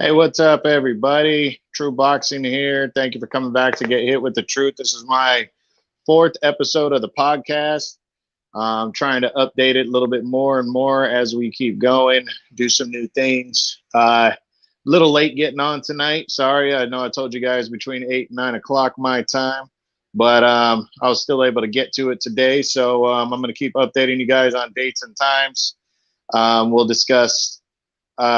Hey, what's up, everybody? True Boxing here. Thank you for coming back to Get Hit with the Truth. This is my fourth episode of the podcast. I'm trying to update it a little bit more and more as we keep going, do some new things. Little late getting on tonight. Sorry, I know I told you guys between 8 and 9 o'clock my time, but I was still able to get to it today. So I'm going to keep updating you guys on dates and times. We'll discuss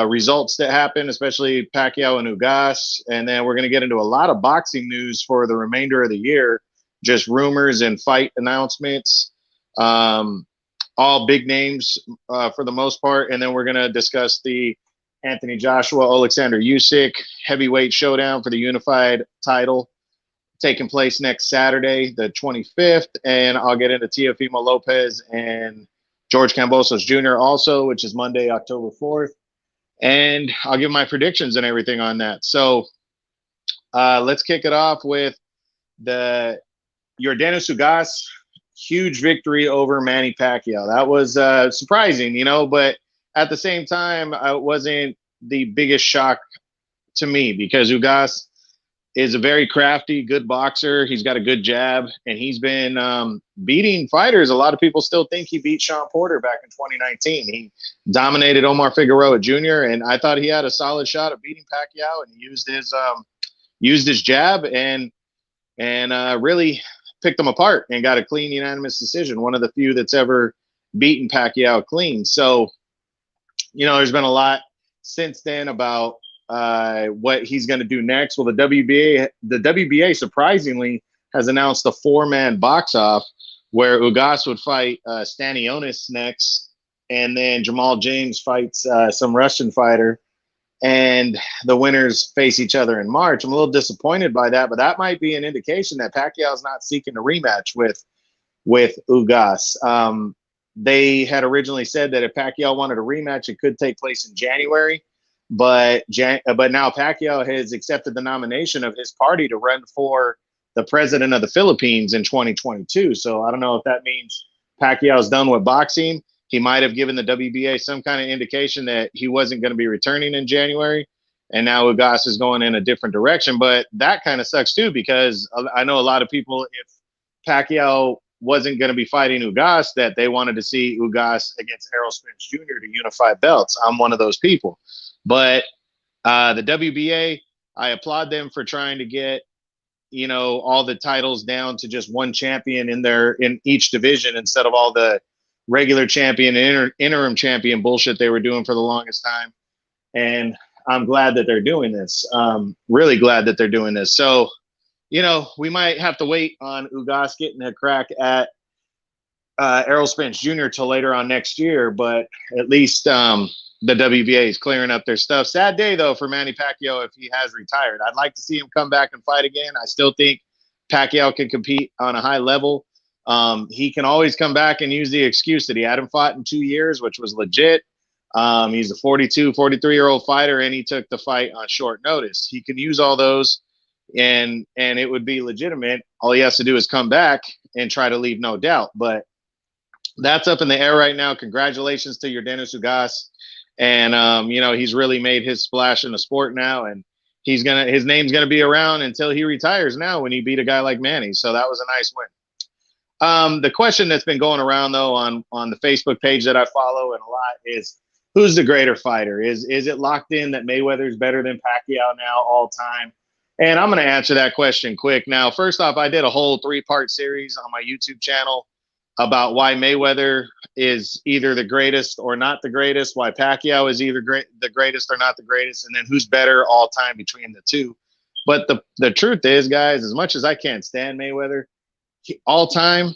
results that happen, especially Pacquiao and Ugas. And then we're going to get into a lot of boxing news for the remainder of the year, just rumors and fight announcements, all big names for the most part. And then we're going to discuss the Anthony Joshua, Alexander Usyk heavyweight showdown for the unified title taking place next Saturday, the 25th. And I'll get into Teofimo Lopez and George Kambosos Jr. also, which is Monday, October 4th. And I'll give my predictions and everything on that. So let's kick it off with the Yordenis Ugas huge victory over Manny Pacquiao. That was surprising, but at the same time, it wasn't the biggest shock to me because Ugas is a very crafty, good boxer. He's got a good jab, and he's been beating fighters. A lot of people still think he beat Shakur Porter back in 2019. He dominated Omar Figueroa Jr., and I thought he had a solid shot at beating Pacquiao, and he used his jab and really picked him apart and got a clean unanimous decision, one of the few that's ever beaten Pacquiao clean. So, there's been a lot since then about what he's going to do next. Well, the WBA surprisingly has announced a 4-man box-off where Ugas would fight Stanionis next, and then Jamal James fights some Russian fighter, and the winners face each other in March. I'm a little disappointed by that, but that might be an indication that Pacquiao's not seeking a rematch with Ugas. They had originally said that if Pacquiao wanted a rematch, it could take place in January. But now Pacquiao has accepted the nomination of his party to run for the president of the Philippines in 2022. So I don't know if that means Pacquiao's done with boxing. He might have given the WBA some kind of indication that he wasn't going to be returning in January. And now Ugas is going in a different direction. But that kind of sucks too, because I know a lot of people, if Pacquiao wasn't going to be fighting Ugas, that they wanted to see Ugas against Errol Spence Jr. to unify belts. I'm one of those people. But the WBA, I applaud them for trying to get, all the titles down to just one champion in each division instead of all the regular champion and interim champion bullshit they were doing for the longest time. And I'm glad that they're doing this. Really glad that they're doing this. So, we might have to wait on Ugas getting a crack at Errol Spence Jr. till later on next year, but at least the WBA is clearing up their stuff. Sad day, though, for Manny Pacquiao if he has retired. I'd like to see him come back and fight again. I still think Pacquiao can compete on a high level. He can always come back and use the excuse that he hadn't fought in 2 years, which was legit. He's a 42, 43-year-old fighter, and he took the fight on short notice. He can use all those, and it would be legitimate. All he has to do is come back and try to leave no doubt. But that's up in the air right now. Congratulations to Yordenis Ugas. And, he's really made his splash in the sport now, and his name's going to be around until he retires now when he beat a guy like Manny. So that was a nice win. The question that's been going around, though, on the Facebook page that I follow and a lot is, who's the greater fighter? Is it locked in that Mayweather's better than Pacquiao now all time? And I'm going to answer that question quick. Now, first off, I did a whole 3-part series on my YouTube channel about why Mayweather is either the greatest or not the greatest, why Pacquiao is either the greatest or not the greatest, and then who's better all time between the two. But the truth is, guys, as much as I can't stand Mayweather, all time,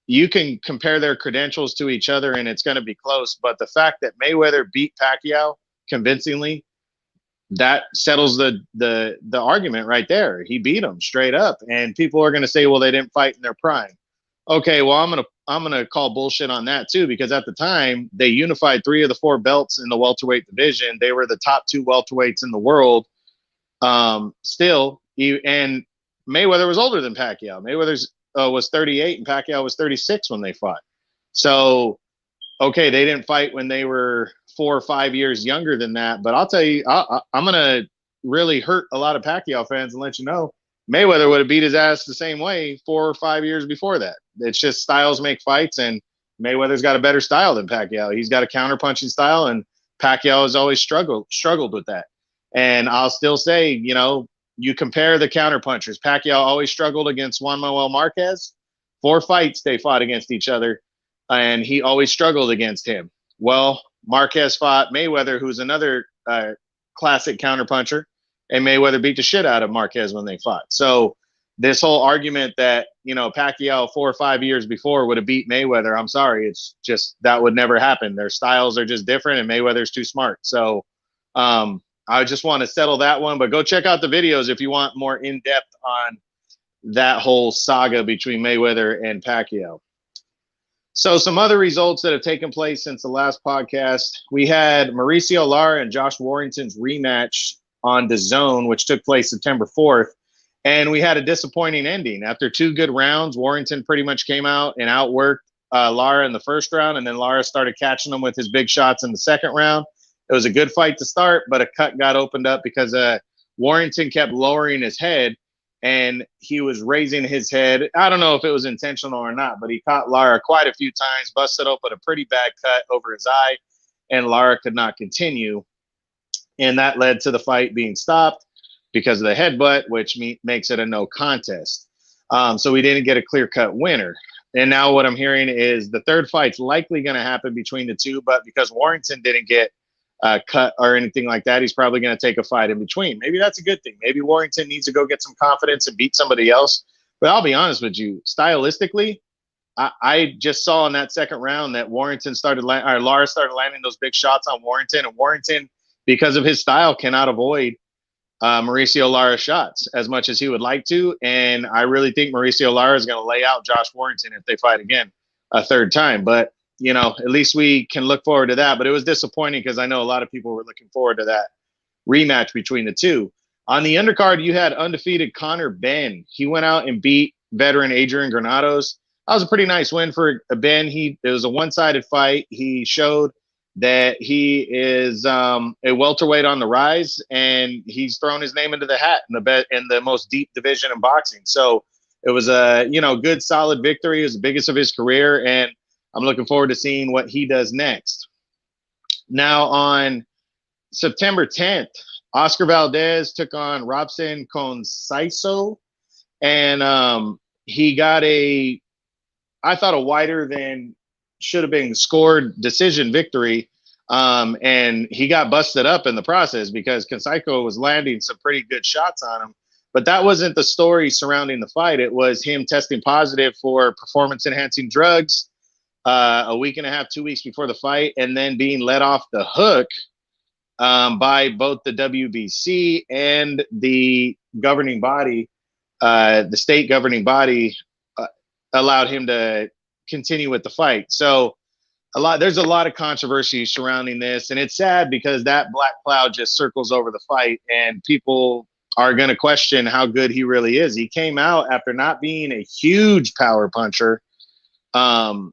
you can compare their credentials to each other and it's going to be close. But the fact that Mayweather beat Pacquiao convincingly, that settles the argument right there. He beat him straight up. And people are going to say, well, they didn't fight in their prime. Okay, well, I'm gonna call bullshit on that too, because at the time they unified 3 of the 4 belts in the welterweight division. They were the top 2 welterweights in the world. And Mayweather was older than Pacquiao. Mayweather's was 38 and Pacquiao was 36 when they fought. So, okay, they didn't fight when they were 4 or 5 years younger than that. But I'll tell you, I'm going to really hurt a lot of Pacquiao fans and let you know Mayweather would have beat his ass the same way 4 or 5 years before that. It's just styles make fights, and Mayweather's got a better style than Pacquiao. He's got a counter-punching style, and Pacquiao has always struggled with that. And I'll still say, you know, you compare the counter-punchers. Pacquiao always struggled against Juan Manuel Marquez. 4 fights they fought against each other, and he always struggled against him. Well, Marquez fought Mayweather, who's another classic counterpuncher, and Mayweather beat the shit out of Marquez when they fought. So this whole argument that, you know, Pacquiao 4 or 5 years before would have beat Mayweather, I'm sorry, it's just that would never happen. Their styles are just different, and Mayweather's too smart. So I just want to settle that one, but go check out the videos if you want more in-depth on that whole saga between Mayweather and Pacquiao. So some other results that have taken place since the last podcast. We had Mauricio Lara and Josh Warrington's rematch on DAZN, which took place September 4th. And we had a disappointing ending. After 2 good rounds, Warrington pretty much came out and outworked Lara in the first round, and then Lara started catching him with his big shots in the second round. It was a good fight to start, but a cut got opened up because Warrington kept lowering his head, and he was raising his head. I don't know if it was intentional or not, but he caught Lara quite a few times, busted open a pretty bad cut over his eye, and Lara could not continue. And that led to the fight being stopped because of the headbutt, which makes it a no contest. So we didn't get a clear-cut winner. And now what I'm hearing is the third fight's likely going to happen between the two, but because Warrington didn't get cut or anything like that, he's probably going to take a fight in between. Maybe that's a good thing. Maybe Warrington needs to go get some confidence and beat somebody else. But I'll be honest with you, stylistically, I just saw in that second round that Lara started landing those big shots on Warrington, and Warrington, because of his style, cannot avoid Mauricio Lara's shots as much as he would like to. And I really think Mauricio Lara is going to lay out Josh Warrington if they fight again a third time. But, you know, at least we can look forward to that. But it was disappointing because I know a lot of people were looking forward to that rematch between the two. On the undercard, you had undefeated Conor Benn. He went out and beat veteran Adrian Granados. That was a pretty nice win for Ben. It was a one-sided fight. He showed that he is a welterweight on the rise, and he's thrown his name into the hat in the most deep division in boxing. So it was a good, solid victory. It was the biggest of his career, and I'm looking forward to seeing what he does next. Now on September 10th, Oscar Valdez took on Robson Conceição, and he got I thought a wider than should have been scored decision victory. And he got busted up in the process because Conceição was landing some pretty good shots on him. But that wasn't the story surrounding the fight. It was him testing positive for performance-enhancing drugs a week and a half, 2 weeks before the fight, and then being let off the hook by both the WBC and the governing body. The state governing body allowed him to continue with the fight. So there's a lot of controversy surrounding this, and it's sad because that black cloud just circles over the fight, and people are going to question how good he really is. He came out after not being a huge power puncher,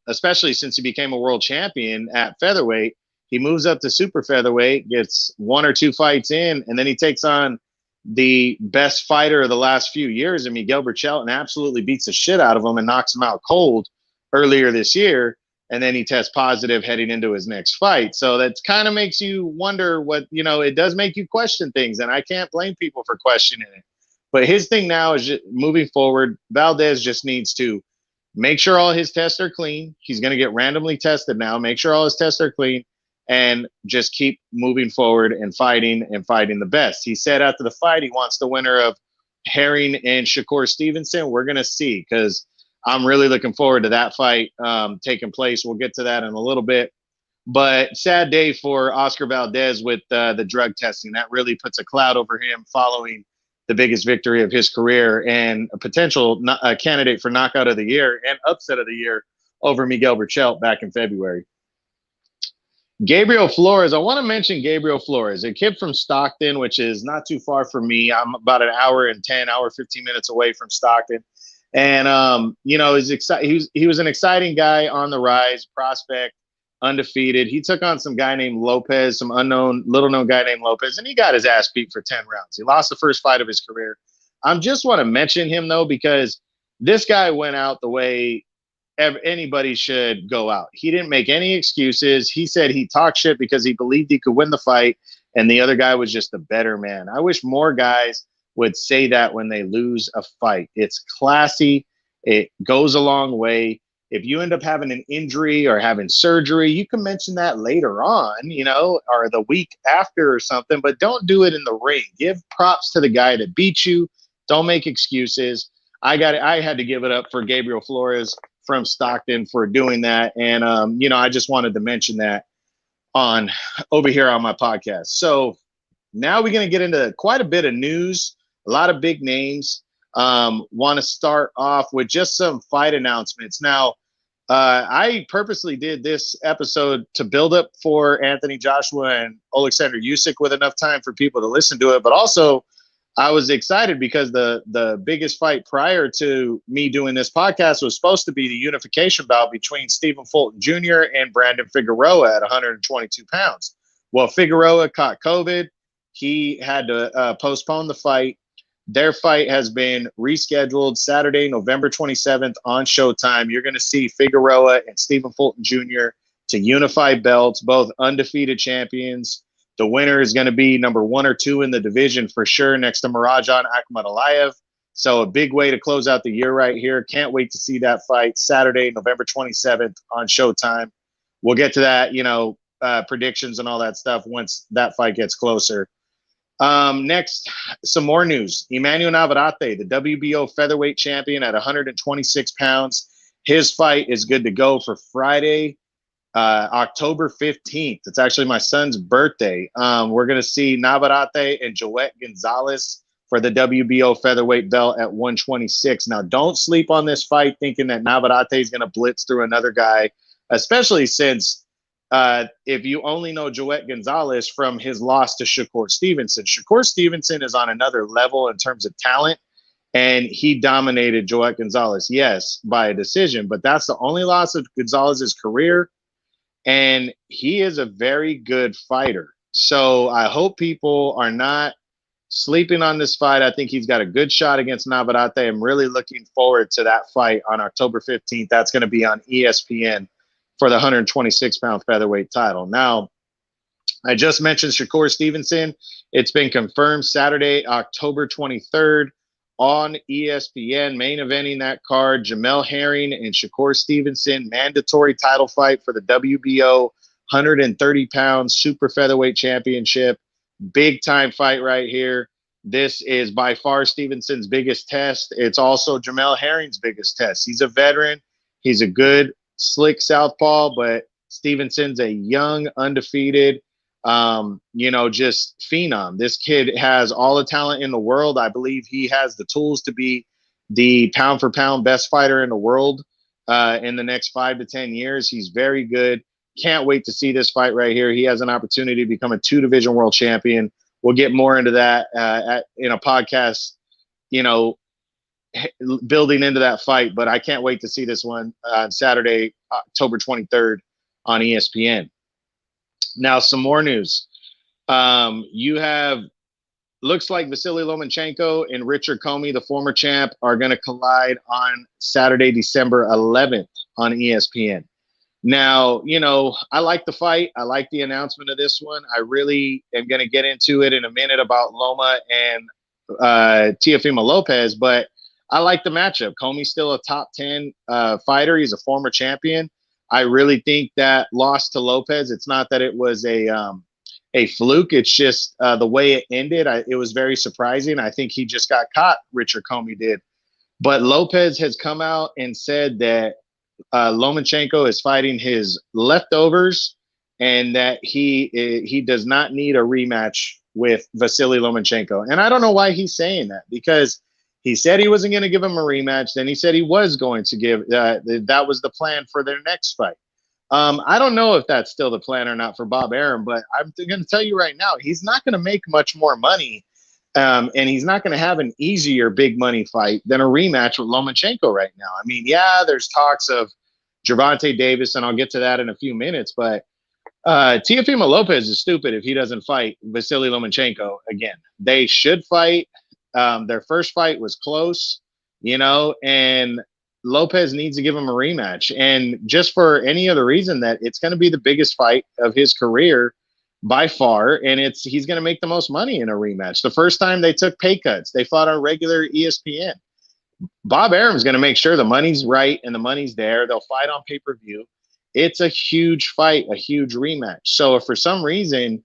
especially since he became a world champion at featherweight. He moves up to super featherweight, gets 1 or 2 fights in, and then he takes on the best fighter of the last few years, and Miguel Berchelt, and absolutely beats the shit out of him and knocks him out cold earlier this year. And then he tests positive heading into his next fight. So that kind of makes you wonder it does make you question things, and I can't blame people for questioning it. But his thing now is just moving forward. Valdez just needs to make sure all his tests are clean. He's going to get randomly tested now. Make sure all his tests are clean and just keep moving forward and fighting the best. He said after the fight he wants the winner of Herring and Shakur Stevenson. We're going to see, because I'm really looking forward to that fight taking place. We'll get to that in a little bit. But sad day for Oscar Valdez with the drug testing. That really puts a cloud over him following the biggest victory of his career and a potential candidate for knockout of the year and upset of the year over Miguel Berchelt back in February. Gabriel Flores. I want to mention Gabriel Flores, a kid from Stockton, which is not too far from me. I'm about an hour 15 minutes away from Stockton. And, he was an exciting guy on the rise, prospect. undefeated. He took on some guy named Lopez, some little known guy named Lopez, and he got his ass beat for 10 rounds. He lost the first fight of his career. I just want to mention him, though, because this guy went out the way anybody should go out. He didn't make any excuses. He said he talked shit because he believed he could win the fight, and the other guy was just a better man. I wish more guys would say that when they lose a fight. It's classy. It goes a long way. If you end up having an injury or having surgery, you can mention that later on, or the week after or something, but don't do it in the ring. Give props to the guy that beat you. Don't make excuses. I had to give it up for Gabriel Flores from Stockton for doing that. And, I just wanted to mention that over here on my podcast. So now we're going to get into quite a bit of news, a lot of big names. Want to start off with just some fight announcements. Now, I purposely did this episode to build up for Anthony Joshua and Alexander Usyk with enough time for people to listen to it. But also, I was excited because the biggest fight prior to me doing this podcast was supposed to be the unification bout between Stephen Fulton Jr. and Brandon Figueroa at 122 pounds. Well, Figueroa caught COVID. He had to postpone the fight. Their fight has been rescheduled Saturday, November 27th on Showtime. You're going to see Figueroa and Stephen Fulton Jr. to unify belts, both undefeated champions. The winner is going to be number 1 or 2 in the division for sure, next to Marajan Akhmadaliev. So a big way to close out the year right here. Can't wait to see that fight Saturday, November 27th on Showtime. We'll get to that, predictions and all that stuff once that fight gets closer. Next, some more news. Emmanuel Navarrete, the WBO featherweight champion at 126 pounds. His fight is good to go for Friday, October 15th. It's actually my son's birthday. We're going to see Navarrete and Joet Gonzalez for the WBO featherweight belt at 126. Now, don't sleep on this fight thinking that Navarrete is going to blitz through another guy, especially since if you only know Joet Gonzalez from his loss to Shakur Stevenson. Shakur Stevenson is on another level in terms of talent, and he dominated Joet Gonzalez, yes, by a decision, but that's the only loss of Gonzalez's career, and he is a very good fighter. So I hope people are not sleeping on this fight. I think he's got a good shot against Navarrete. I'm really looking forward to that fight on October 15th. That's going to be on ESPN for the 126-pound featherweight title. Now, I just mentioned Shakur Stevenson. It's been confirmed Saturday, October 23rd on ESPN, main eventing that card, Jamel Herring and Shakur Stevenson, mandatory title fight for the WBO 130-pound super featherweight championship. Big-time fight right here. This is by far Stevenson's biggest test. It's also Jamel Herring's biggest test. He's a veteran. He's a good, slick southpaw, but Stevenson's a young, undefeated, just phenom. This kid has all the talent in the world. I believe he has the tools to be the pound-for-pound best fighter in the world in the next 5 to 10 years. He's very good. Can't wait to see this fight right here. He has an opportunity to become a 2-division world champion. We'll get more into that in a podcast, building into that fight, but I can't wait to see this one on Saturday, October 23rd on ESPN. Now, some more news. You have, looks like Vasily Lomachenko and Richard Comey, the former champ, are going to collide on Saturday, December 11th on ESPN. Now, I like the fight. I like the announcement of this one. I really am going to get into it in a minute about Loma and Teofimo Lopez, but I like the matchup. Comey's still a top 10 fighter. He's a former champion. I really think that loss to Lopez, it's not that it was a fluke. It's just the way it ended. It was very surprising. I think he just got caught, Richard Comey did. But Lopez has come out and said that Lomachenko is fighting his leftovers and that he does not need a rematch with Vasily Lomachenko. And I don't know why he's saying that, because he said he wasn't going to give him a rematch. Then he said he was going to give that was the plan for their next fight. I don't know if that's still the plan or not for Bob Arum, but I'm going to tell you right now, he's not going to make much more money. And he's not going to have an easier big money fight than a rematch with Lomachenko right now. I mean, yeah, there's talks of Gervonta Davis, and I'll get to that in a few minutes. But Teofimo Lopez is stupid if he doesn't fight Vasily Lomachenko again. They should fight. Their first fight was close, and Lopez needs to give him a rematch. And just for any other reason that it's going to be the biggest fight of his career by far, and he's going to make the most money in a rematch. The first time they took pay cuts, they fought on regular ESPN. Bob Arum's going to make sure the money's right and the money's there. They'll fight on pay-per-view. It's a huge fight, a huge rematch. So if for some reason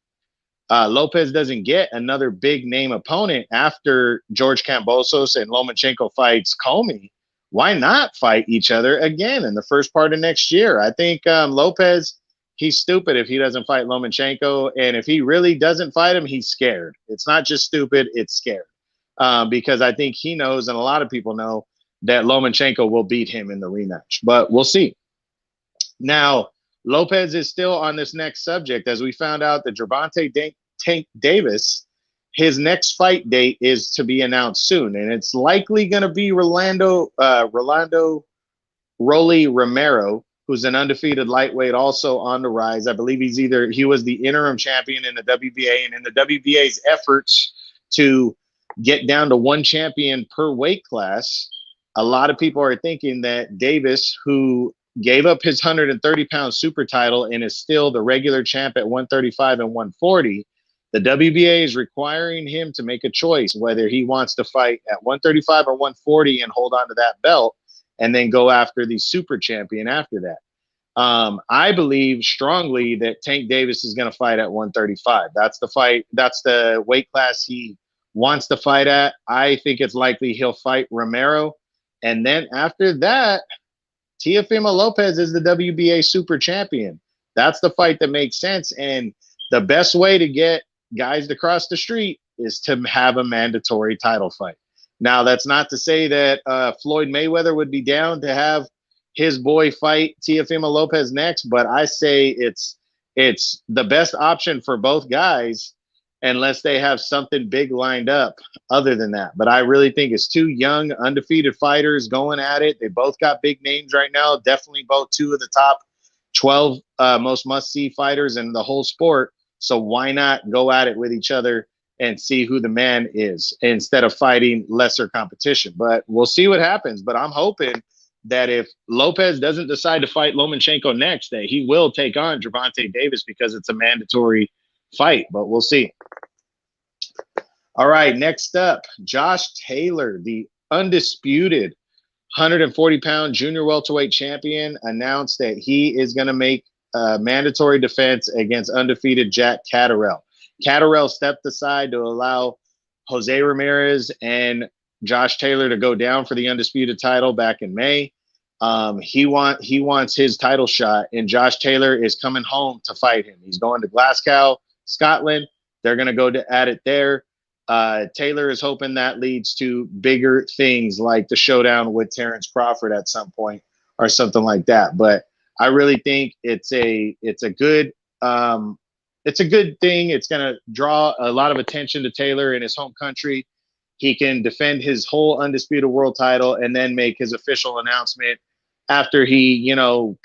Lopez doesn't get another big name opponent after George Kambosos and Lomachenko fights Comey, why not fight each other again in the first part of next year? I think Lopez, he's stupid if he doesn't fight Lomachenko. And if he really doesn't fight him, he's scared. It's not just stupid, it's scared. Because I think he knows, and a lot of people know, that Lomachenko will beat him in the rematch. But we'll see. Now, Lopez is still on this next subject, as we found out that Gervonta Tank Davis, his next fight date is to be announced soon, and it's likely going to be Rolando Rolly Romero, who's an undefeated lightweight, also on the rise. I believe he was the interim champion in the WBA, and in the WBA's efforts to get down to one champion per weight class, a lot of people are thinking that Davis, who gave up his 130-pound super title and is still the regular champ at 135 and 140, the WBA is requiring him to make a choice whether he wants to fight at 135 or 140 and hold on to that belt and then go after the super champion after that. I believe strongly that Tank Davis is going to fight at 135. That's the fight. That's the weight class he wants to fight at. I think it's likely he'll fight Romero. And then after that, Teofimo Lopez is the WBA super champion. That's the fight that makes sense. And the best way to get guys to cross the street is to have a mandatory title fight. Now, that's not to say that Floyd Mayweather would be down to have his boy fight Teofimo Lopez next, but I say it's the best option for both guys unless they have something big lined up other than that. But I really think it's two young, undefeated fighters going at it. They both got big names right now, definitely both two of the top 12 most must-see fighters in the whole sport. So why not go at it with each other and see who the man is instead of fighting lesser competition? But we'll see what happens. But I'm hoping that if Lopez doesn't decide to fight Lomachenko next, that he will take on Gervonta Davis because it's a mandatory fight. But we'll see. All right, next up, Josh Taylor, the undisputed 140-pound junior welterweight champion, announced that he is going to make a mandatory defense against undefeated Jack Catterall. Catterall stepped aside to allow Jose Ramirez and Josh Taylor to go down for the undisputed title back in May. He wants his title shot, and Josh Taylor is coming home to fight him. He's going to Glasgow, Scotland. They're going to go at it there. Taylor is hoping that leads to bigger things like the showdown with Terrence Crawford at some point or something like that. But I really think it's a good thing. It's going to draw a lot of attention to Taylor in his home country. He can defend his whole undisputed world title and then make his official announcement after he,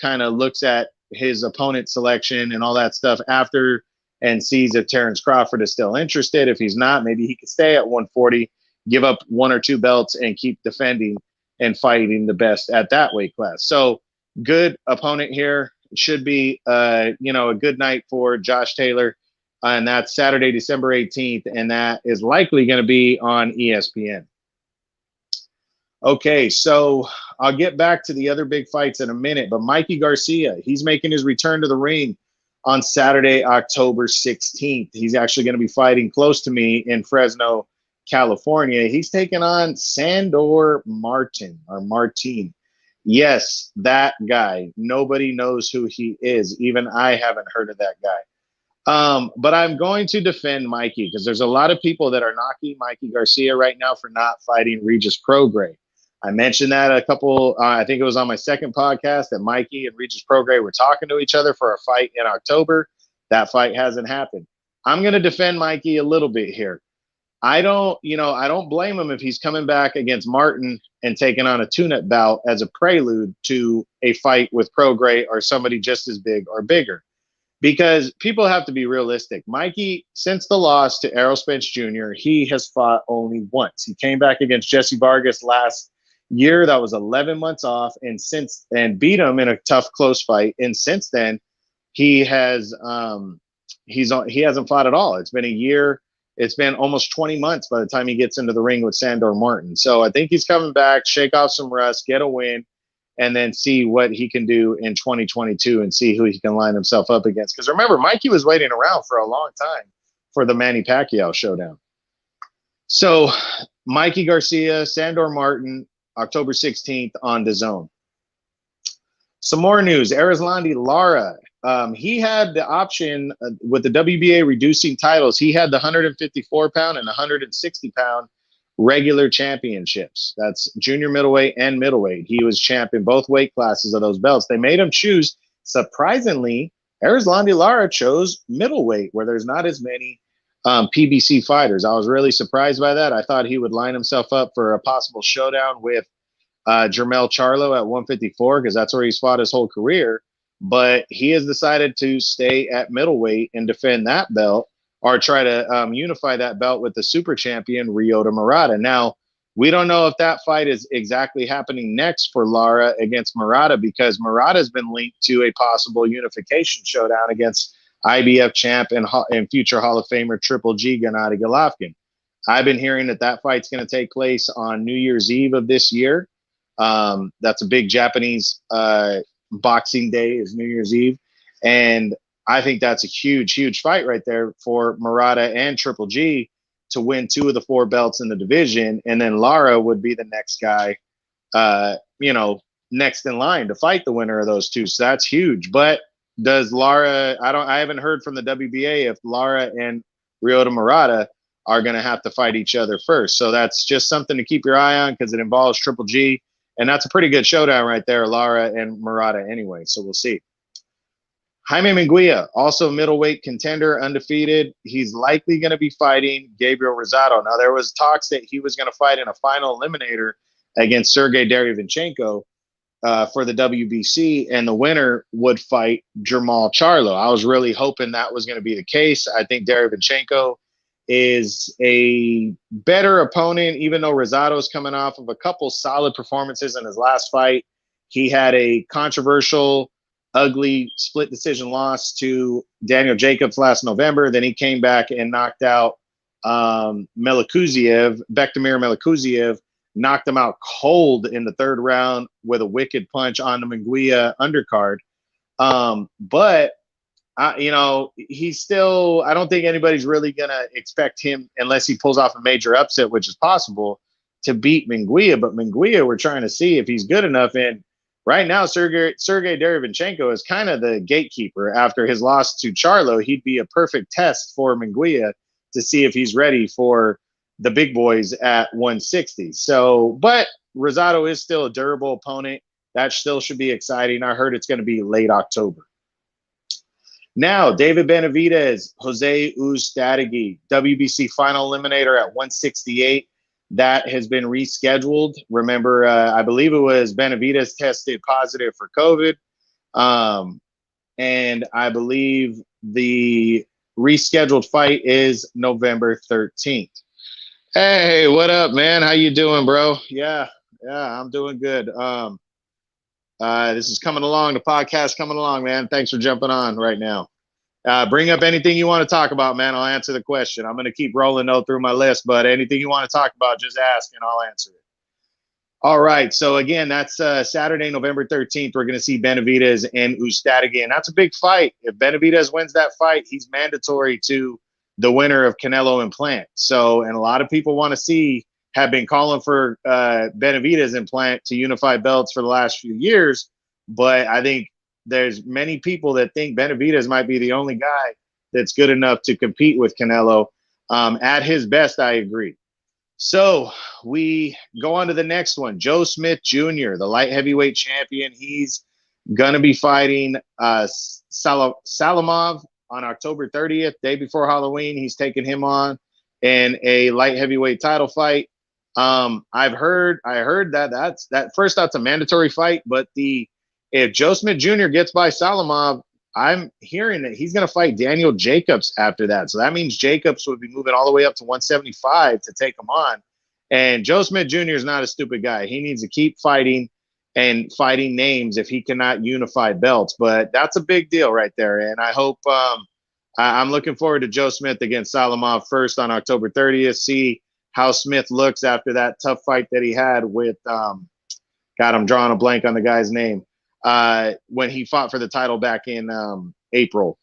kind of looks at his opponent selection and all that stuff after and sees if Terrence Crawford is still interested. If he's not, maybe he could stay at 140, give up one or two belts and keep defending and fighting the best at that weight class. So good opponent here. It should be, a good night for Josh Taylor. And that's Saturday, December 18th. And that is likely going to be on ESPN. Okay, so I'll get back to the other big fights in a minute. But Mikey Garcia, he's making his return to the ring on Saturday, October 16th. He's actually going to be fighting close to me in Fresno, California. He's taking on Sandor Martin. Yes, that guy. Nobody knows who he is. Even I haven't heard of that guy. But I'm going to defend Mikey because there's a lot of people that are knocking Mikey Garcia right now for not fighting Regis Prograis. I mentioned that I think it was on my second podcast, that Mikey and Regis Prograis were talking to each other for a fight in October. That fight hasn't happened. I'm going to defend Mikey a little bit here. I don't, I don't blame him if he's coming back against Martin and taking on a tune-up bout as a prelude to a fight with Prograis or somebody just as big or bigger. Because people have to be realistic. Mikey, since the loss to Errol Spence Jr., he has fought only once. He came back against Jesse Vargas last year. That was 11 months off, and beat him in a tough, close fight. And since then, he hasn't fought at all. It's been a year. It's been almost 20 months by the time he gets into the ring with Sandor Martin. So I think he's coming back, shake off some rust, get a win, and then see what he can do in 2022 and see who he can line himself up against. Because remember, Mikey was waiting around for a long time for the Manny Pacquiao showdown. So Mikey Garcia, Sandor Martin, October 16th on DAZN. Some more news. Erislandy Lara. He had the option with the WBA reducing titles. He had the 154-pound and 160-pound regular championships. That's junior middleweight and middleweight. He was champ in both weight classes of those belts. They made him choose. Surprisingly, Erislandy Lara chose middleweight, where there's not as many PBC fighters. I was really surprised by that. I thought he would line himself up for a possible showdown with Jermell Charlo at 154, because that's where he's fought his whole career. But he has decided to stay at middleweight and defend that belt, or try to unify that belt with the super champion Ryota Murata. Now, we don't know if that fight is exactly happening next for Lara against Murata, because Murata has been linked to a possible unification showdown against IBF champ and future Hall of Famer Triple G Gennady Golovkin. I've been hearing that fight's going to take place on New Year's Eve of this year. That's a big Japanese Boxing Day is New Year's Eve. And I think that's a huge, huge fight right there for Murata and Triple G to win 2 of the 4 belts in the division. And then Lara would be the next guy, next in line to fight the winner of those 2. So that's huge. But does Lara, I haven't heard from the WBA if Lara and Ryota Murata are going to have to fight each other first. So that's just something to keep your eye on, because it involves Triple G. And that's a pretty good showdown right there, Lara and Murata anyway. So we'll see. Jaime Munguia, also middleweight contender, undefeated. He's likely going to be fighting Gabriel Rosado. Now, there was talks that he was going to fight in a final eliminator against Sergey Derevyanchenko for the WBC, and the winner would fight Jermall Charlo. I was really hoping that was going to be the case. I think Derevyanchenko is a better opponent, even though Rosado is coming off of a couple solid performances in his last fight. He had a controversial, ugly split decision loss to Daniel Jacobs last November. Then he came back and knocked out Bektemir Melikuziev, knocked him out cold in the 3rd round with a wicked punch on the Munguia undercard. But he's still, I don't think anybody's really going to expect him, unless he pulls off a major upset, which is possible, to beat Munguia. But Munguia, we're trying to see if he's good enough. And right now, Sergey Derevyanchenko is kind of the gatekeeper. After his loss to Charlo, he'd be a perfect test for Munguia to see if he's ready for the big boys at 160. So, but Rosado is still a durable opponent. That still should be exciting. I heard it's going to be late October. Now, David Benavidez, Jose Uzcategui, WBC final eliminator at 168. That has been rescheduled. Remember, I believe it was Benavidez tested positive for COVID. And I believe the rescheduled fight is November 13th. Hey, what up, man? How you doing, bro? Yeah, I'm doing good. This is coming along, the podcast coming along, man. Thanks for jumping on right now. Bring up anything you want to talk about, man. I'll answer the question. I'm going to keep rolling through my list, but anything you want to talk about, just ask and I'll answer it. All right. So again, that's Saturday, November 13th. We're going to see Benavidez and Uzcategui, and that's a big fight. If Benavidez wins that fight, he's mandatory to the winner of Canelo and Plant. So, and a lot of people have been calling for Benavidez and Plant to unify belts for the last few years. But I think there's many people that think Benavidez might be the only guy that's good enough to compete with Canelo. At his best, I agree. So we go on to the next one. Joe Smith Jr., the light heavyweight champion. He's going to be fighting Salamov on October 30th, day before Halloween. He's taking him on in a light heavyweight title fight. I heard that's a mandatory fight, but if Joe Smith Jr. gets by Salamov, I'm hearing that he's going to fight Daniel Jacobs after that. So that means Jacobs would be moving all the way up to 175 to take him on. And Joe Smith Jr. is not a stupid guy. He needs to keep fighting and fighting names if he cannot unify belts. But that's a big deal right there. And I hope I'm looking forward to Joe Smith against Salamov first on October 30th. See how Smith looks after that tough fight that he had with God, I'm drawing a blank on the guy's name. When he fought for the title back in April.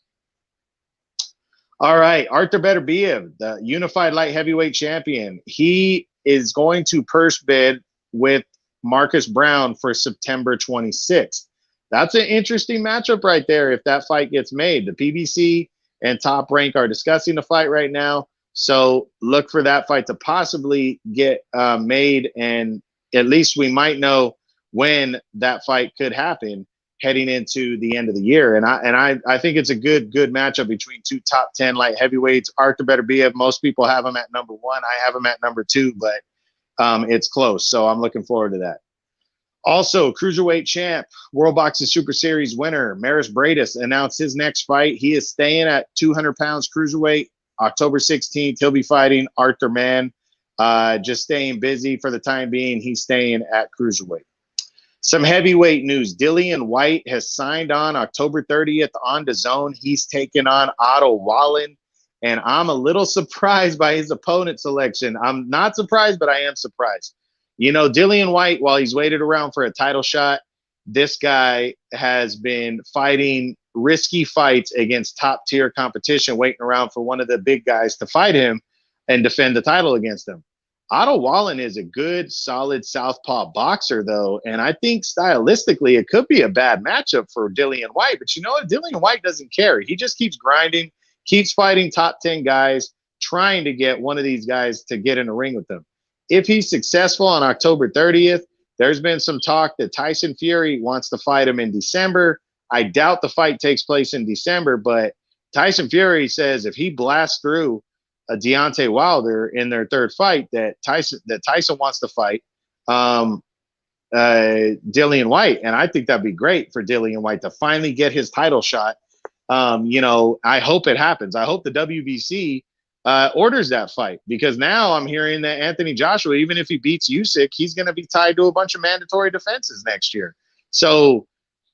All right, Artur Beterbiev, the unified light heavyweight champion. He is going to purse bid with Marcus Brown for September 26th. That's an interesting matchup right there if that fight gets made. The PBC and Top Rank are discussing the fight right now. So look for that fight to possibly get made, and at least we might know when that fight could happen heading into the end of the year. And I think it's a good matchup between two top 10 light heavyweights. Artur Beterbiev, most people have him at number 1. I have him at number 2, but it's close. So I'm looking forward to that. Also, cruiserweight champ, World Boxing Super Series winner, Maris Bradis announced his next fight. He is staying at 200 pounds cruiserweight. October 16th, he'll be fighting Arthur Mann. Just staying busy for the time being. He's staying at cruiserweight. Some heavyweight news. Dillian White has signed on October 30th on DAZN. He's taking on Otto Wallen. And I'm a little surprised by his opponent selection. I'm not surprised, but I am surprised. You know, Dillian White, while he's waited around for a title shot, this guy has been fighting risky fights against top-tier competition, waiting around for one of the big guys to fight him and defend the title against him. Otto Wallen is a good, solid southpaw boxer, though, and I think stylistically it could be a bad matchup for Dillian White. But you know what? Dillian White doesn't care. He just keeps grinding, keeps fighting top 10 guys, trying to get one of these guys to get in the ring with him. If he's successful on October 30th, there's been some talk that Tyson Fury wants to fight him in December. I doubt the fight takes place in December, but Tyson Fury says if he blasts through a Deontay Wilder in their third fight, that Tyson wants to fight Dillian White. And I think that'd be great for Dillian White to finally get his title shot. You know, I hope it happens. I hope the WBC orders that fight, because now I'm hearing that Anthony Joshua, even if he beats Usyk, he's going to be tied to a bunch of mandatory defenses next year. So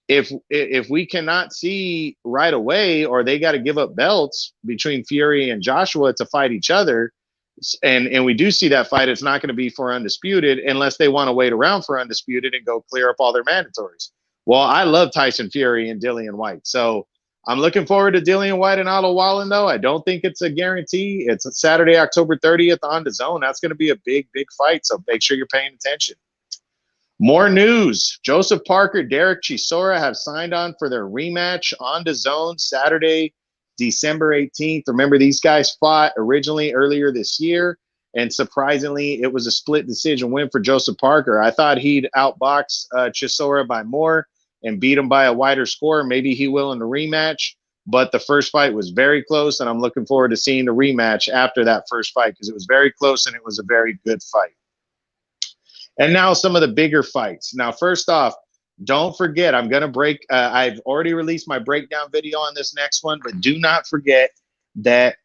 if we cannot see right away, or they got to give up belts between Fury and Joshua to fight each other, and we do see that fight, it's not going to be for Undisputed unless they want to wait around for Undisputed and go clear up all their mandatories. Well, I love Tyson Fury and Dillian White. So I'm looking forward to Dillian White and Otto Wallen, though. I don't think it's a guarantee. It's Saturday, October 30th on DAZN. That's going to be a big fight, so make sure you're paying attention. More news. Joseph Parker, Derek Chisora have signed on for their rematch on DAZN Saturday, December 18th. Remember, these guys fought originally earlier this year, and surprisingly, it was a split decision win for Joseph Parker. I thought he'd outbox Chisora by more and beat him by a wider score. Maybe he will in the rematch, but the first fight was very close, and I'm looking forward to seeing the rematch after that first fight, because it was very close and it was a very good fight. And now some of the bigger fights. Now, first off, don't forget, I'm going to break. I've already released my breakdown video on this next one, but do not forget that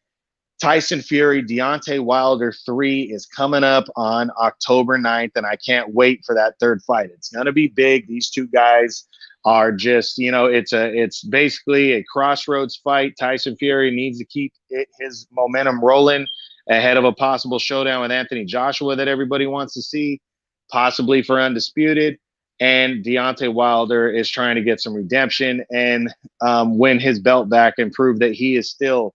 Tyson Fury, Deontay Wilder 3 is coming up on October 9th, and I can't wait for that third fight. It's going to be big. These two guys are just, you know, it's basically a crossroads fight. Tyson Fury needs to keep his momentum rolling ahead of a possible showdown with Anthony Joshua that everybody wants to see, possibly for Undisputed. And Deontay Wilder is trying to get some redemption and win his belt back and prove that he is still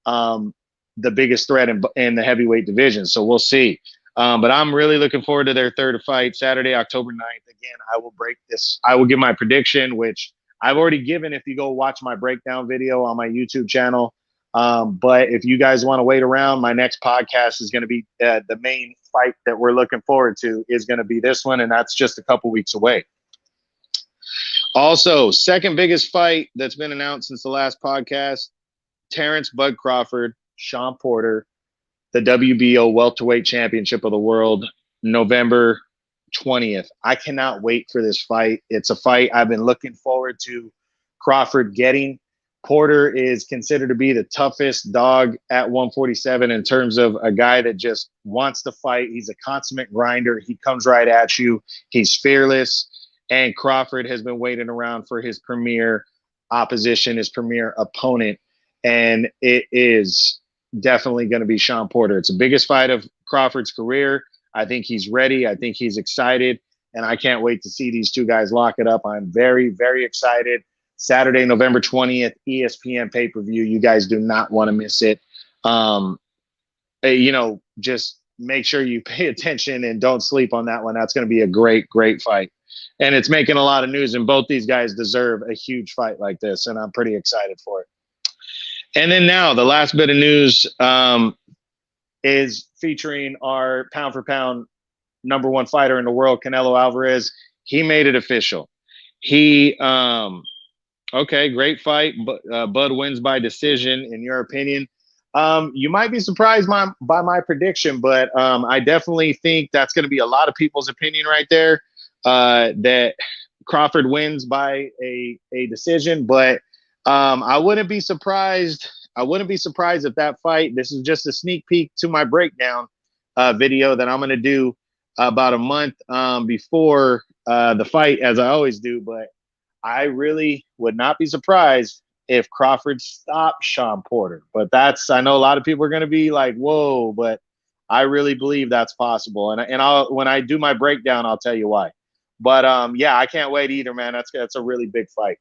the biggest threat in the heavyweight division. So we'll see. But I'm really looking forward to their third fight, Saturday, October 9th. Again, I will break this. I will give my prediction, which I've already given if you go watch my breakdown video on my YouTube channel. But if you guys want to wait around, my next podcast is going to be the main fight that we're looking forward to is going to be this one, and that's just a couple weeks away. Also, second biggest fight that's been announced since the last podcast, Terrence Bud Crawford, Sean Porter. the WBO Welterweight Championship of the World, November 20th. I cannot wait for this fight. It's a fight I've been looking forward to Crawford getting. Porter is considered to be the toughest dog at 147 in terms of a guy that just wants to fight. He's a consummate grinder. He comes right at you. He's fearless. And Crawford has been waiting around for his premier opposition, his premier opponent. And it is definitely going to be Shawn Porter. It's the biggest fight of Crawford's career. I think he's ready. I think he's excited. And I can't wait to see these two guys lock it up. I'm very, very excited. Saturday, November 20th, ESPN pay-per-view. You guys do not want to miss it. Just make sure you pay attention and don't sleep on that one. That's going to be a great, great fight. And it's making a lot of news, and both these guys deserve a huge fight like this, and I'm pretty excited for it. And then now the last bit of news is featuring our pound-for-pound number one fighter in the world, Canelo Alvarez. He made it official. Okay, great fight. Bud wins by decision, in your opinion. You might be surprised by my prediction, but I definitely think that's going to be a lot of people's opinion right there, that Crawford wins by a decision. But I wouldn't be surprised. I wouldn't be surprised if that fight, this is just a sneak peek to my breakdown video that I'm going to do about a month before the fight, as I always do. But I really would not be surprised if Crawford stopped Shawn Porter. But I know a lot of people are going to be like, whoa, but I really believe that's possible. And when I do my breakdown, I'll tell you why. But yeah, I can't wait either, man. That's a really big fight.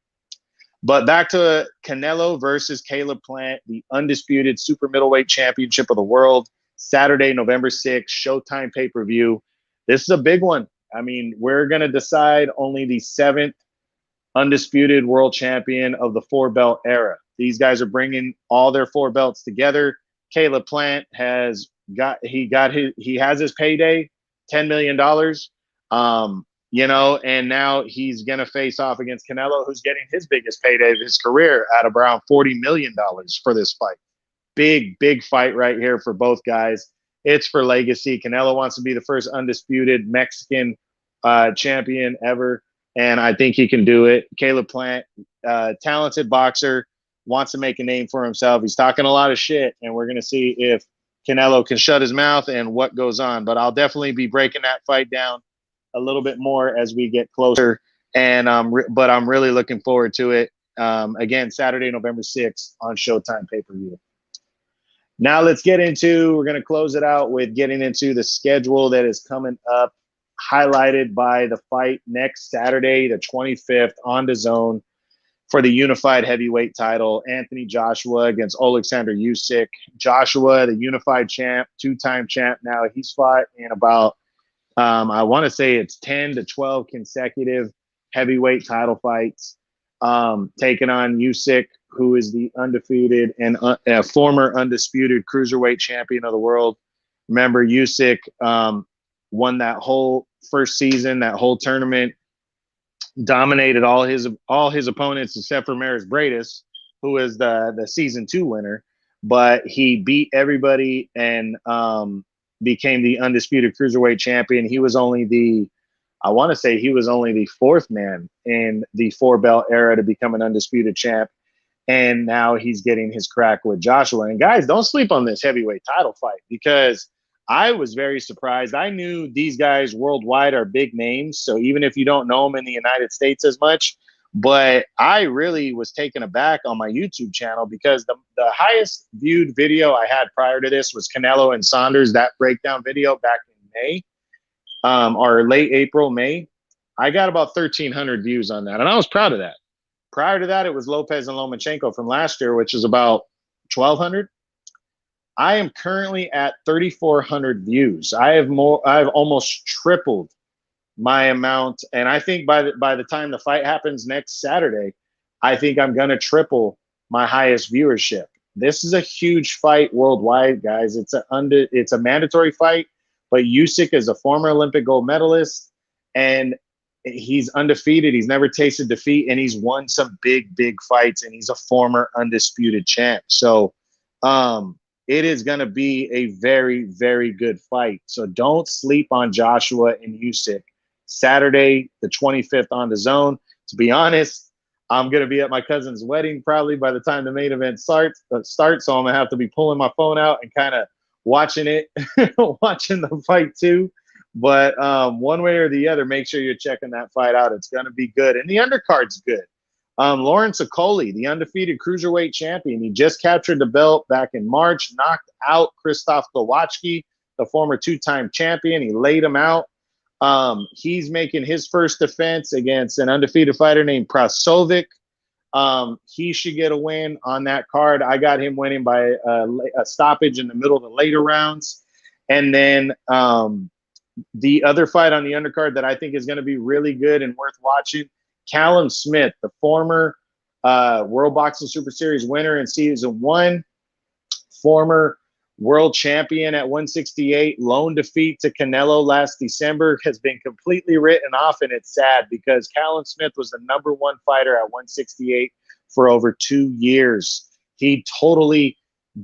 But back to Canelo versus Caleb Plant, the undisputed super middleweight championship of the world, Saturday, November 6th, Showtime pay-per-view. This is a big one. I mean, we're going to decide only the 7th undisputed world champion of the 4-belt era. These guys are bringing all their 4 belts together. Caleb Plant has his payday, $10 million. And now he's going to face off against Canelo, who's getting his biggest payday of his career at around $40 million for this fight. Big, big fight right here for both guys. It's for legacy. Canelo wants to be the first undisputed Mexican champion ever. And I think he can do it. Caleb Plant, talented boxer, wants to make a name for himself. He's talking a lot of shit, and we're going to see if Canelo can shut his mouth and what goes on. But I'll definitely be breaking that fight down a little bit more as we get closer. And but I'm really looking forward to it. Again, Saturday, November 6th on Showtime pay-per-view. Now we're going to close it out with getting into the schedule that is coming up, highlighted by the fight next Saturday, the 25th, on DAZN for the unified heavyweight title, Anthony Joshua against Alexander Usyk. Joshua, the unified champ, 2-time champ now. He's fought in about, I want to say it's 10 to 12 consecutive heavyweight title fights, taking on Usyk, who is the undefeated and a former undisputed cruiserweight champion of the world. Remember, Usyk won that whole first season, that whole tournament, dominated all his opponents except for Maris Bradis, who is the season 2 winner. But he beat everybody and became the undisputed cruiserweight champion. He was only the 4th man in the 4-belt era to become an undisputed champ. And now he's getting his crack with Joshua. And guys, don't sleep on this heavyweight title fight, because I was very surprised. I knew these guys worldwide are big names, so even if you don't know them in the United States as much, but I really was taken aback on my YouTube channel, because the highest viewed video I had prior to this was Canelo and Saunders, that breakdown video back in May, or late April, May. I got about 1,300 views on that, and I was proud of that. Prior to that, it was Lopez and Lomachenko from last year, which is about 1,200. I am currently at 3,400 views. I've almost tripled my amount, and I think by the time the fight happens next Saturday, I think I'm gonna triple my highest viewership. This is a huge fight worldwide, guys. It's a mandatory fight, but Usyk is a former Olympic gold medalist, and he's undefeated. He's never tasted defeat, and he's won some big, big fights, and he's a former undisputed champ. So, it is going to be a very, very good fight. So don't sleep on Joshua and Usyk. Saturday, the 25th on the Zone. To be honest, I'm going to be at my cousin's wedding probably by the time the main event starts. So I'm going to have to be pulling my phone out and kind of watching it, watching the fight too. But one way or the other, make sure you're checking that fight out. It's going to be good. And the undercard's good. Lawrence Okoli, the undefeated cruiserweight champion, he just captured the belt back in March, knocked out Krzysztof Glowacki, the former two-time champion. He laid him out. He's making his first defense against an undefeated fighter named Prasovic. He should get a win on that card. I got him winning by a stoppage in the middle of the later rounds. And then the other fight on the undercard that I think is going to be really good and worth watching, Callum Smith, the former World Boxing Super Series winner in Season 1, former world champion at 168, lone defeat to Canelo last December, has been completely written off, and it's sad because Callum Smith was the #1 fighter at 168 for over 2 years. He totally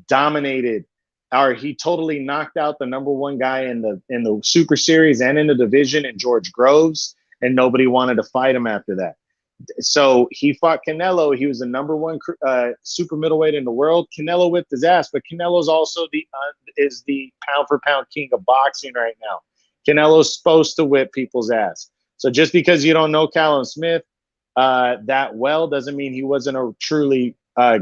dominated, or he totally knocked out the #1 guy in the Super Series and in the division in George Groves, and nobody wanted to fight him after that. So he fought Canelo. He was the #1 super middleweight in the world. Canelo whipped his ass, but Canelo's also is the pound for pound king of boxing right now. Canelo's supposed to whip people's ass. So just because you don't know Callum Smith that well doesn't mean he wasn't a truly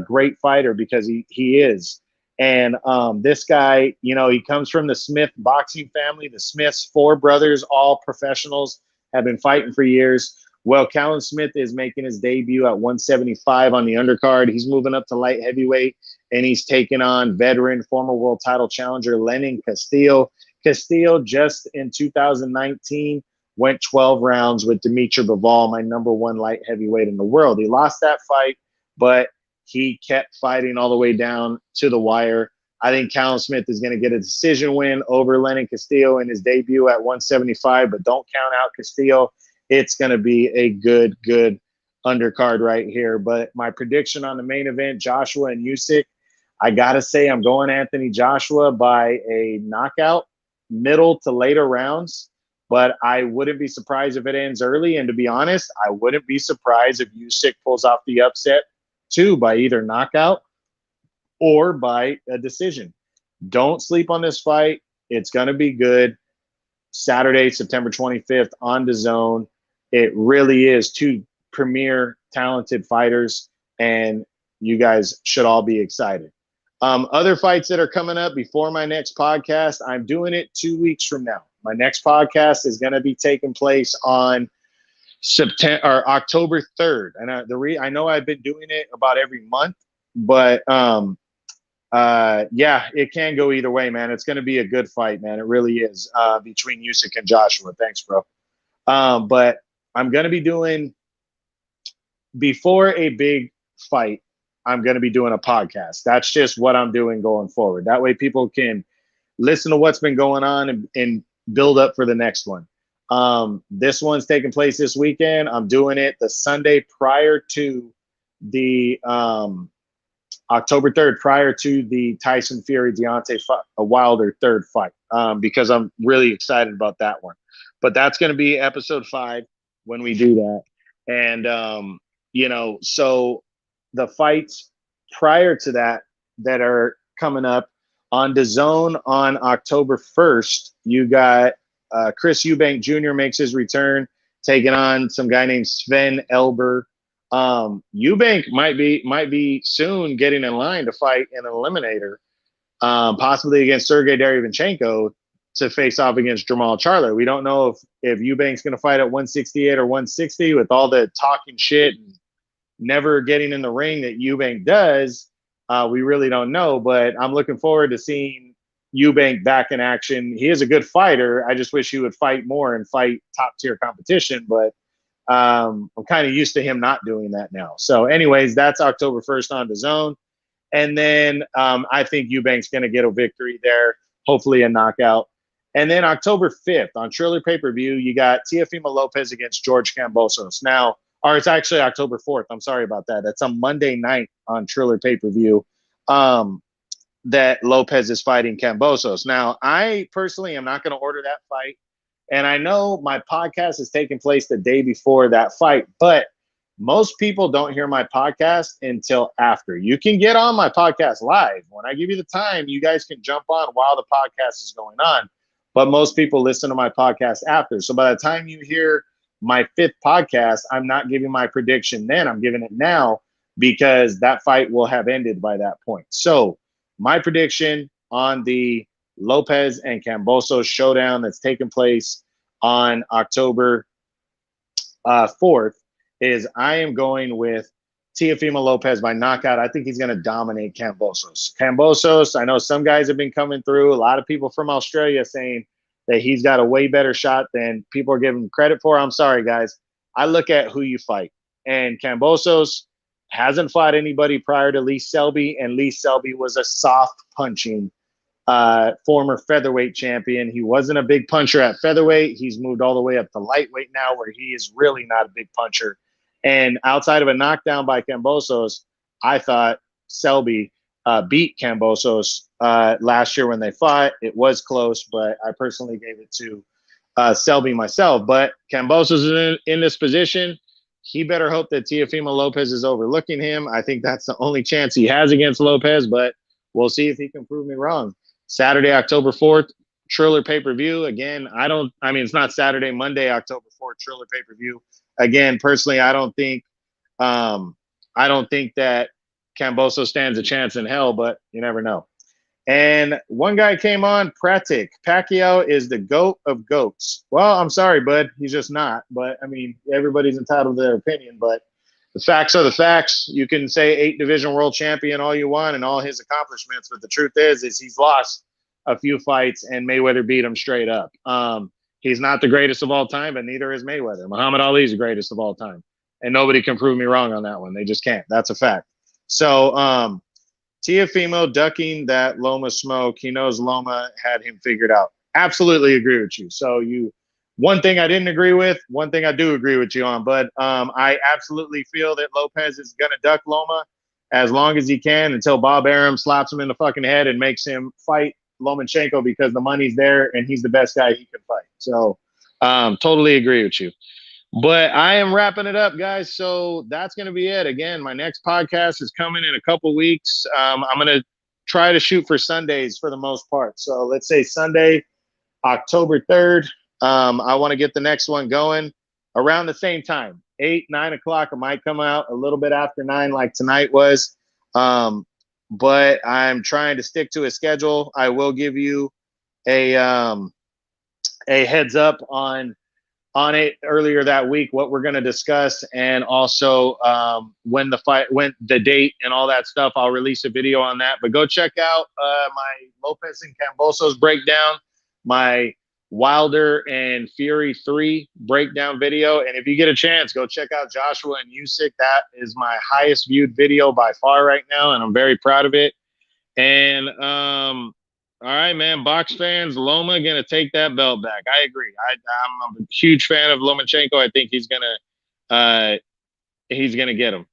great fighter, because he is. And this guy, you know, he comes from the Smith boxing family. The Smiths, 4 brothers, all professionals, have been fighting for years. Well, Callum Smith is making his debut at 175 on the undercard. He's moving up to light heavyweight, and he's taking on veteran, former world title challenger Lenin Castillo. Castillo just in 2019 went 12 rounds with Dimitri Bivol, my #1 light heavyweight in the world. He lost that fight, but he kept fighting all the way down to the wire. I think Callum Smith is going to get a decision win over Lenin Castillo in his debut at 175, but don't count out Castillo. It's going to be a good undercard right here. But my prediction on the main event, Joshua and Usyk, I got to say I'm going Anthony Joshua by a knockout, middle to later rounds. But I wouldn't be surprised if it ends early. And to be honest, I wouldn't be surprised if Usyk pulls off the upset too, by either knockout or by a decision. Don't sleep on this fight. It's going to be good. Saturday, September 25th on the Zone. It really is 2 premier talented fighters, and you guys should all be excited. Other fights that are coming up before my next podcast, I'm doing it 2 weeks from now. My next podcast is going to be taking place on October 3rd. And I know I've been doing it about every month, but yeah, it can go either way, man. It's going to be a good fight, man. It really is, between Usyk and Joshua. Thanks, bro. But I'm going to be doing, before a big fight, I'm going to be doing a podcast. That's just what I'm doing going forward. That way people can listen to what's been going on and build up for the next one. This one's taking place this weekend. I'm doing it the Sunday prior to the October 3rd, prior to the Tyson Fury Deontay Wilder 3rd fight, because I'm really excited about that one. But that's going to be episode 5 when we do that. And, you know, so the fights prior to that are coming up on the Zone on October 1st, you got Chris Eubank Jr. makes his return, taking on some guy named Sven Elber. Eubank might be soon getting in line to fight an eliminator, possibly against Sergey Derevyanchenko, to face off against Jamal Charlo. We don't know if Eubank's going to fight at 168 or 160 with all the talking shit and never getting in the ring that Eubank does. We really don't know, but I'm looking forward to seeing Eubank back in action. He is a good fighter. I just wish he would fight more and fight top tier competition, but I'm kind of used to him not doing that now. So anyways, that's October 1st on the Zone. And then I think Eubank's going to get a victory there, hopefully a knockout. And then October 5th on Triller pay-per-view, you got Teofimo Lopez against George Kambosos. Now, or it's actually October 4th. I'm sorry about that. That's a Monday night on Triller pay-per-view. that Lopez is fighting Kambosos. Now, I personally am not going to order that fight. And I know my podcast is taking place the day before that fight, but most people don't hear my podcast until after. You can get on my podcast live. When I give you the time, you guys can jump on while the podcast is going on. But most people listen to my podcast after. So by the time you hear my 5th podcast, I'm not giving my prediction then. I'm giving it now because that fight will have ended by that point. So my prediction on the Lopez and Kambosos showdown that's taking place on October 4th is I am going with Teofimo Lopez by knockout. I think he's going to dominate Kambosos. Kambosos, I know some guys have been coming through, a lot of people from Australia saying that he's got a way better shot than people are giving him credit for. I'm sorry, guys. I look at who you fight. And Kambosos hasn't fought anybody prior to Lee Selby, and Lee Selby was a soft punching former featherweight champion. He wasn't a big puncher at featherweight. He's moved all the way up to lightweight now, where he is really not a big puncher. And outside of a knockdown by Kambosos, I thought Selby beat Kambosos last year when they fought. It was close, but I personally gave it to Selby myself. But Kambosos is in this position. He better hope that Teofimo Lopez is overlooking him. I think that's the only chance he has against Lopez, but we'll see if he can prove me wrong. Saturday, October 4th, Triller pay-per-view. Again, it's not Saturday, Monday, October 4th, Triller pay-per-view. Again, personally, I don't think that Kambosos stands a chance in hell, but you never know. And one guy came on, Pratik. Pacquiao is the GOAT of GOATs. Well, I'm sorry, bud. He's just not. But, I mean, everybody's entitled to their opinion. But the facts are the facts. You can say 8-division world champion all you want and all his accomplishments. But the truth is he's lost a few fights, and Mayweather beat him straight up. He's not the greatest of all time, but neither is Mayweather. Muhammad Ali is the greatest of all time. And nobody can prove me wrong on that one. They just can't. That's a fact. So, Teofimo ducking that Loma smoke. He knows Loma had him figured out. Absolutely agree with you. So one thing I didn't agree with, one thing I do agree with you on, but I absolutely feel that Lopez is going to duck Loma as long as he can until Bob Arum slaps him in the fucking head and makes him fight Lomachenko because the money's there and he's the best guy he can fight. So totally agree with you. But I am wrapping it up, guys. So that's going to be it. Again, my next podcast is coming in a couple weeks. I'm going to try to shoot for Sundays for the most part. So let's say Sunday, October 3rd. I want to get the next one going around the same time, 8, 9 o'clock. It might come out a little bit after 9 like tonight was. But I'm trying to stick to a schedule. I will give you a heads up on it earlier that week, what we're going to discuss, and also when the date and all that stuff. I'll release a video on that. But go check out my Lopez and Kambosos breakdown, my Wilder and Fury 3 breakdown video. And if you get a chance, go check out Joshua and Usyk. That is my highest viewed video by far right now, and I'm very proud of it. And all right, man. Box fans, Loma gonna take that belt back. I agree. I'm a huge fan of Lomachenko. I think he's gonna get him.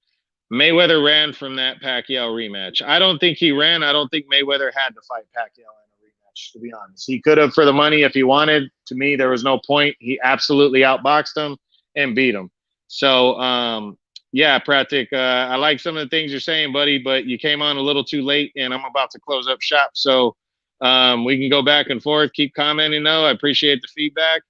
Mayweather ran from that Pacquiao rematch. I don't think he ran. I don't think Mayweather had to fight Pacquiao in a rematch, to be honest. He could have for the money if he wanted. To me, there was no point. He absolutely outboxed him and beat him. So, yeah, Pratik, I like some of the things you're saying, buddy, but you came on a little too late, and I'm about to close up shop. So we can go back and forth. Keep commenting, though. I appreciate the feedback.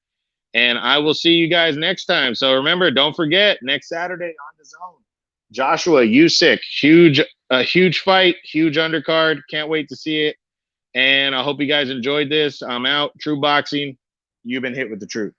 And I will see you guys next time. So remember, don't forget, next Saturday on the Zone, Joshua Usyk, huge fight, huge undercard. Can't wait to see it. And I hope you guys enjoyed this. I'm out. True Boxing. You've been hit with the truth.